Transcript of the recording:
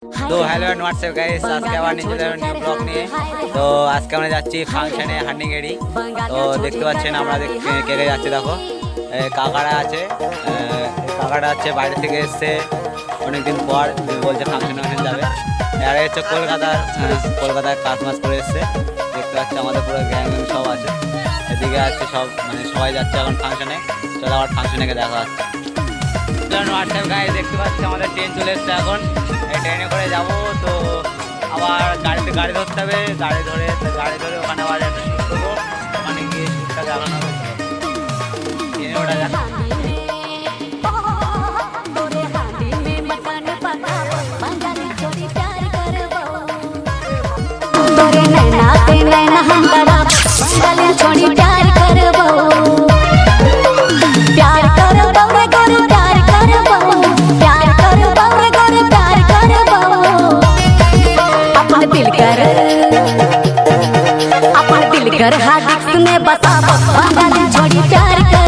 তো hello and WhatsApp guys, আজকে আবার নিজেদের নিউ ব্লগ নিয়ে। তো আজকে আমরা যাচ্ছি ফাংশনে হান্ডিগেড়ি। তো দেখতে পাচ্ছেন আমরা কে কে যাচ্ছে, দেখো কাকারা আছে। কাকারা আছে বাইরে থেকে এসছে অনেকদিন পর, বলছে ফাংশনে যাবে। আর হচ্ছে কলকাতায় কাজ মাস করে এসছে। দেখতে পাচ্ছি আমাদের পুরো গ্যাং সব আছে, এদিকে আছে সব, মানে সবাই যাচ্ছে এখন ফাংশনে। চলো আবার ফাংশনে গিয়ে দেখা হচ্ছে। হোয়াটসঅ্যাপ গাইস, দেখতে পাচ্ছি আমাদের ট্রেন চলে এসছে এখন। এই ট্রেনে করে যাবো, তো আবার গাড়ি ধরতে হবে। গাড়ি ধরে ওখানে আবার একটা শ্যুট করবো, ওখানে গিয়ে শ্যুটটা দেখানো হবে। ট্রেনে ওটা যাক। घर हार्दिक में बसा बंगाली छोड़ी प्यार कर